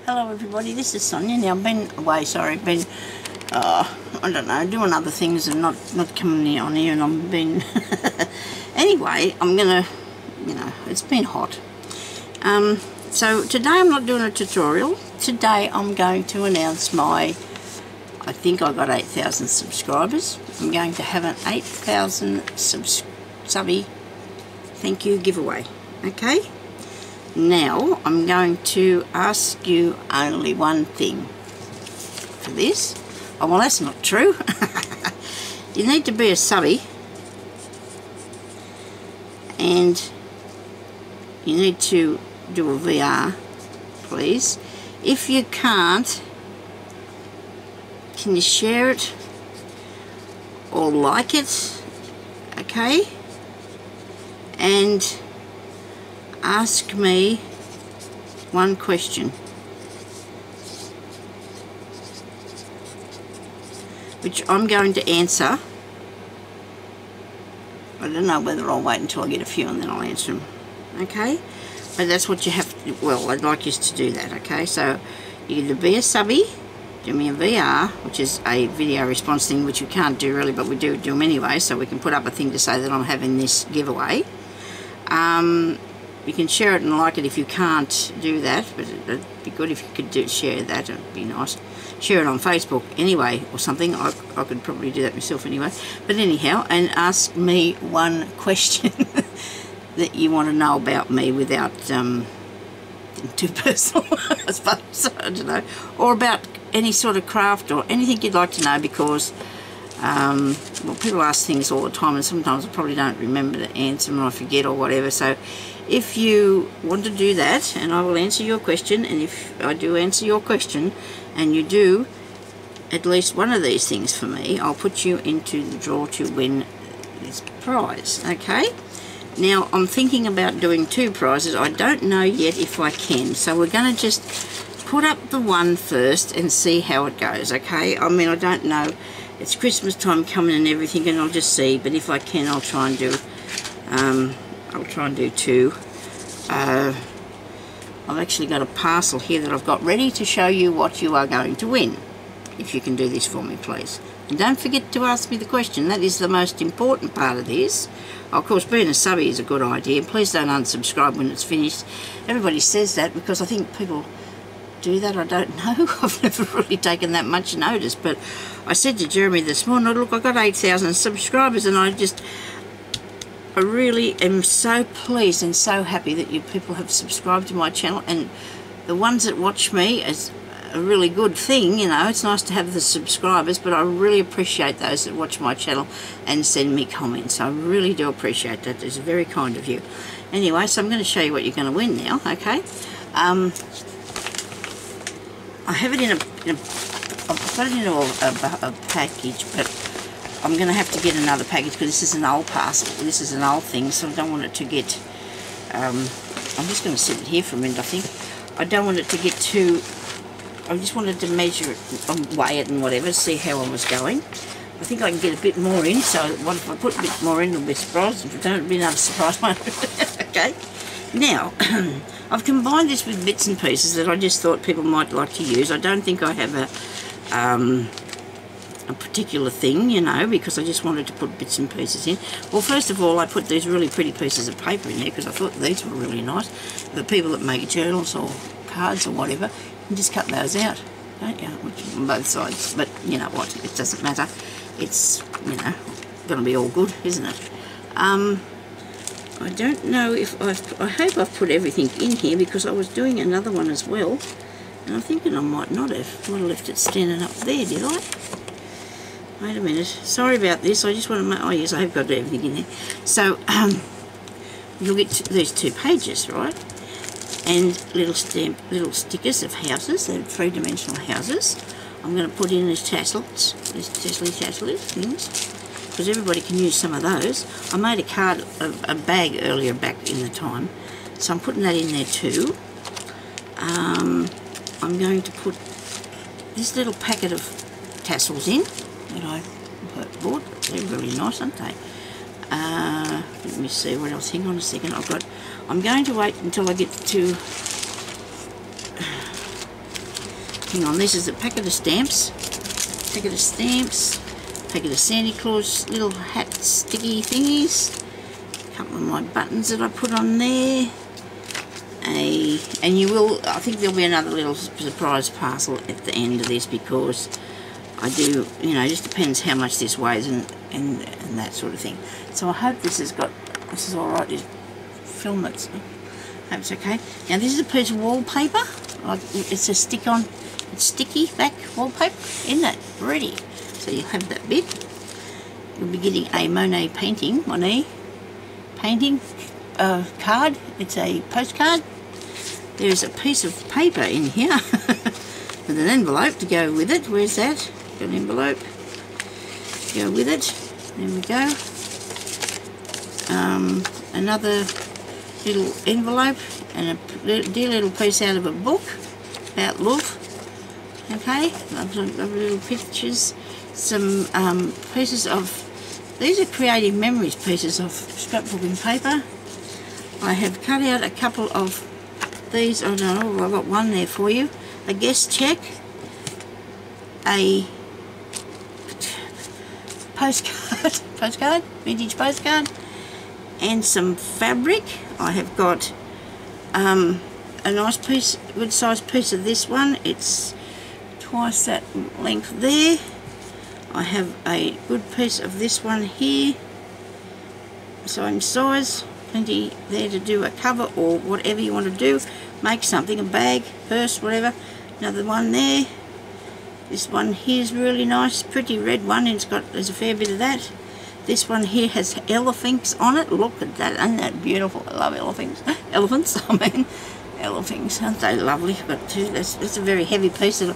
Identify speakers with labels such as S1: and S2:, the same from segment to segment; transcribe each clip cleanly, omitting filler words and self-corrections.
S1: Hello everybody, this is Sonia. Now I've been away, sorry, I've been, I don't know, doing other things and not coming on here, and I've been, anyway, I'm gonna, it's been hot. So today I'm not doing a tutorial. Today I'm going to announce my, I think I got 8,000 subscribers. I'm going to have an 8,000 subby thank you giveaway, okay? Now, I'm going to ask you only one thing for this. Oh, well, that's not true. You need to be a subby, and you need to do a VR, please. If you can't, can you share it or like it, okay? And ask me one question, which I'm going to answer. I don't know whether I'll wait until I get a few and then I'll answer them, okay? But that's what you have to do. Well, I'd like you to do that, okay? So you either be a subby, do me a VR, which is a video response thing, which you can't do really, but we do them anyway, so we can put up a thing to say that I'm having this giveaway. You can share it and like it if you can't do that, but it'd be good if you could share that. It'd be nice. Share it on Facebook anyway or something. I could probably do that myself anyway. But anyhow, and ask me one question that you want to know about me without too personal, I suppose. I don't know. Or about any sort of craft or anything you'd like to know, because well, people ask things all the time and sometimes I probably don't remember to answer them or I forget or whatever. So if you want to do that, and I will answer your question, and if I do answer your question and you do at least one of these things for me, I'll put you into the draw to win this prize, okay? Now I'm thinking about doing two prizes. I don't know yet if I can, so we're going to just put up the one first and see how it goes, okay? I mean, I don't know. It's Christmas time coming and everything, and I'll just see, but if I can I'll try and do two. I've actually got a parcel here that I've got ready to show you what you are going to win, if you can do this for me, please. And don't forget to ask me the question. That is the most important part of this. Of course, being a subby is a good idea. Please don't unsubscribe when it's finished. Everybody says that because I think people do that. I don't know. I've never really taken that much notice, but I said to Jeremy this morning, look, I got 8,000 subscribers, and I really am so pleased and so happy that you people have subscribed to my channel, and the ones that watch me is a really good thing, you know. It's nice to have the subscribers, but I really appreciate those that watch my channel and send me comments. I really do appreciate that. It's very kind of you. Anyway, so I'm going to show you what you're going to win now, okay? I have it I've got it in a package, but I'm going to have to get another package because this is an old parcel. This is an old thing, so I don't want it to get, I'm just going to sit it here for a minute, I think. I don't want it to get too, I just wanted to measure it, weigh it and whatever, see how I was going. I think I can get a bit more in, so if I put a bit more in, it'll be surprised. If I don't, it'll be another surprise one. Okay. Now, I've combined this with bits and pieces that I just thought people might like to use. I don't think I have a particular thing, you know, because I just wanted to put bits and pieces in. Well, first of all, I put these really pretty pieces of paper in there because I thought these were really nice. The people that make journals or cards or whatever, you can just cut those out, don't you? Which, on both sides. But you know what? It doesn't matter. It's, you know, going to be all good, isn't it? I don't know if I hope I've put everything in here because I was doing another one as well, and I'm thinking I might not have. I might have left it standing up there, did I? Wait a minute. Sorry about this. I just want to make... Oh, yes, I have got everything in there. So, you'll get these two pages, right? And little stickers of houses. They're three-dimensional houses. I'm going to put in these tassels, these tassely things, because everybody can use some of those. I made a card, a bag earlier back in the time, so I'm putting that in there too. I'm going to put this little packet of tassels in that I bought. They're really nice, aren't they? Let me see what else. Hang on a second. I'm going to wait until I get to hang on, this is a packet of stamps. Packet of stamps. Packet of Santa Claus little hat sticky thingies. A couple of my buttons that I put on there. And you will, I think there'll be another little surprise parcel at the end of this, because I do, you know, it just depends how much this weighs and that sort of thing. So I hope this is alright, this film that's, I hope it's okay. Now this is a piece of wallpaper, like it's a it's sticky back wallpaper, isn't it? Ready. So you'll have that bit. You'll be getting a Monet painting, card. It's a postcard. There's a piece of paper in here with an envelope to go with it. Where's that? Got an envelope. Go with it. There we go. Another little envelope and a dear little piece out of a book about love. Okay, lovely little pictures. Some pieces of, these are creative memories pieces of scrapbooking paper. I have cut out a couple of these. I don't know, I've got one there for you. A guest check, a postcard, vintage postcard, and some fabric. I have got a nice piece, good sized piece of this one. It's twice that length there. I have a good piece of this one here, same size, plenty there to do a cover or whatever you want to do. Make something, a bag, purse, whatever. Another one there. This one here is really nice, pretty red one, and there's a fair bit of that. This one here has elephants on it. Look at that, isn't that beautiful? I love elephants. Elephants, aren't they lovely? But that's a very heavy piece that I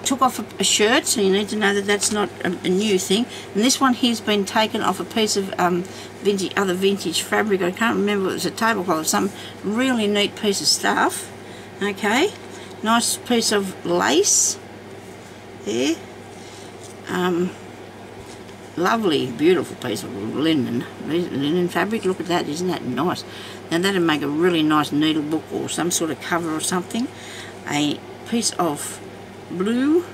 S1: took off a shirt, so you need to know that that's not a new thing. And this one here's been taken off a piece of other vintage fabric. I can't remember, it was a tablecloth, some really neat piece of stuff. Okay, nice piece of lace there. Lovely, beautiful piece of linen fabric. Look at that, isn't that nice? Now that'd make a really nice needle book or some sort of cover or something. A piece of blue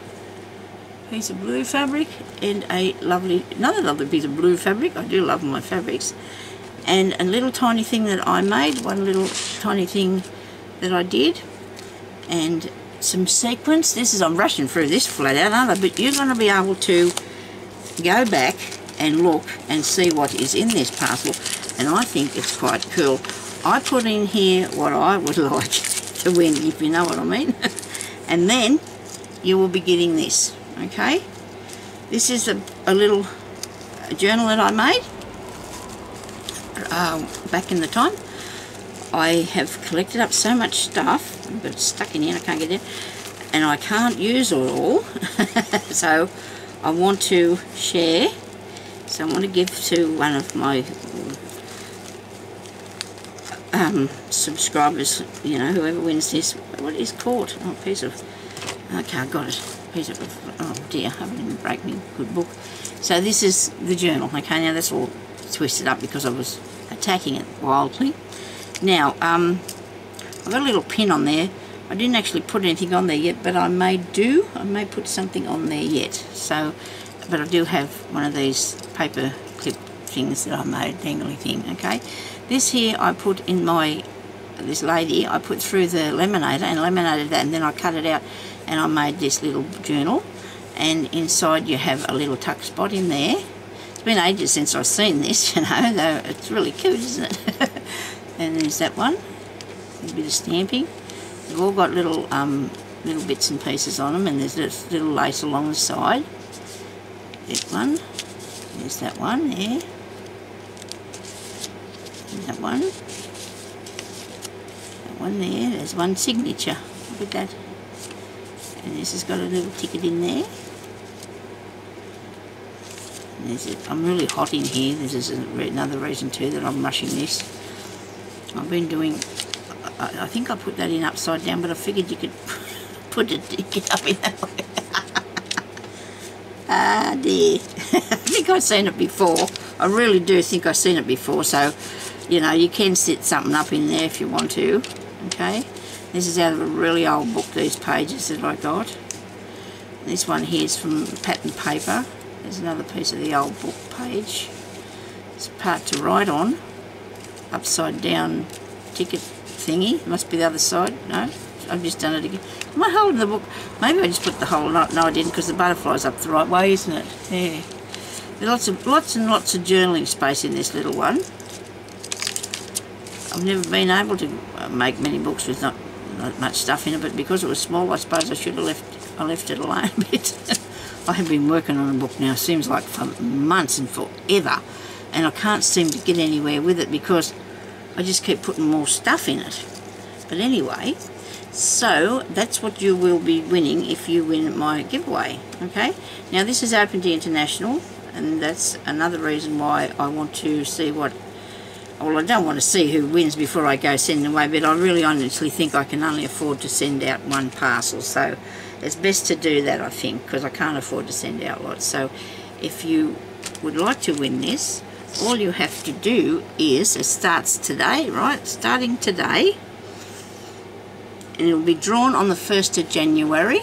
S1: fabric, and another lovely piece of blue fabric. I do love my fabrics. And a little tiny thing that I made, one little tiny thing that I did, and some sequins. I'm rushing through this flat out, aren't I? But you're going to be able to go back and look and see what is in this parcel, and I think it's quite cool. I put in here what I would like to win, if you know what I mean. And then you will be getting this. Okay, this is a little journal that I made back in the time. I have collected up so much stuff, but it's stuck in here, I can't get it, and I can't use it all. So I want to share. So I want to give to one of my subscribers, you know, whoever wins this. What is called? Oh, piece of, okay, I got it. Piece of, oh dear, I didn't break me good book. So this is the journal. Okay, now that's all twisted up because I was attacking it wildly. Now, I've got a little pin on there. I didn't actually put anything on there yet, but I may put something on there yet. So, but I do have one of these paper clip things that I made, dangly thing. Okay, this here I put in this lady. I put through the laminator and laminated that, and then I cut it out, and I made this little journal. And inside you have a little tuck spot in there. It's been ages since I've seen this, you know. Though it's really cute, isn't it? And there's that one. A bit of stamping. They've all got little bits and pieces on them, and there's this little lace along the side. That one. There's that one there. There's that one. That one there. There's one signature. Look at that. And this has got a little ticket in there. And I'm really hot in here. This is another reason too that I'm rushing this. I've been doing, I think I put that in upside down, but I figured you could put it, get up in that way. Ah dear. I think I've seen it before. I really do think I've seen it before, so, you know, you can set something up in there if you want to. Okay. This is out of a really old book, these pages that I got. This one here is from pattern paper. There's another piece of the old book page. It's a part to write on. Upside down ticket thingy. Must be the other side. No, I've just done it again. Am I holding the book? Maybe I just put the whole... No, I didn't, because the butterfly's up the right way, isn't it? Yeah. There's lots and lots of journaling space in this little one. I've never been able to make many books with not much stuff in it, but because it was small, I suppose I should have left it alone a bit. I have been working on a book now, seems like for months and forever, and I can't seem to get anywhere with it because I just keep putting more stuff in it. But anyway, so that's what you will be winning if you win my giveaway, okay? Now this is Open to International, and that's another reason why I want to see what... Well, I don't want to see who wins before I go send them away, but I really honestly think I can only afford to send out one parcel, so it's best to do that, I think, because I can't afford to send out lots. So if you would like to win this, all you have to do is, it starts today, right? Starting today, and it'll be drawn on the 1st of January,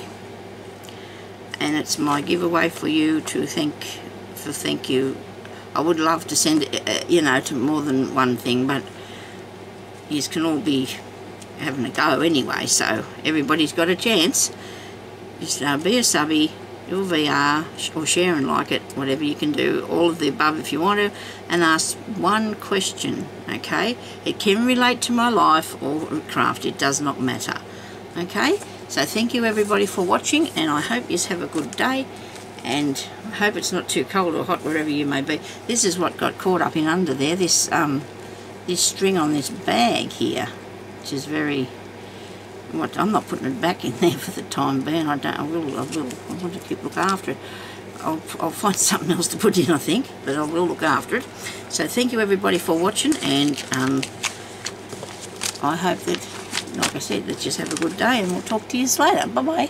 S1: and it's my giveaway for you to thank you. I would love to send it, you know, to more than one thing, but you can all be having a go anyway, so everybody's got a chance. Just be a subby, do a VR, or share and like it, whatever you can do, all of the above if you want to, and ask one question, okay? It can relate to my life or craft, it does not matter, okay? So thank you everybody for watching, and I hope you have a good day, and I hope it's not too cold or hot wherever you may be. This is what got caught up in under there, this string on this bag here, which is very... I'm not putting it back in there for the time being. I will. I want to keep looking after it. I'll find something else to put in, I think, but I will look after it. So thank you everybody for watching, and I hope that, like I said, let's just have a good day, and we'll talk to you later. Bye bye.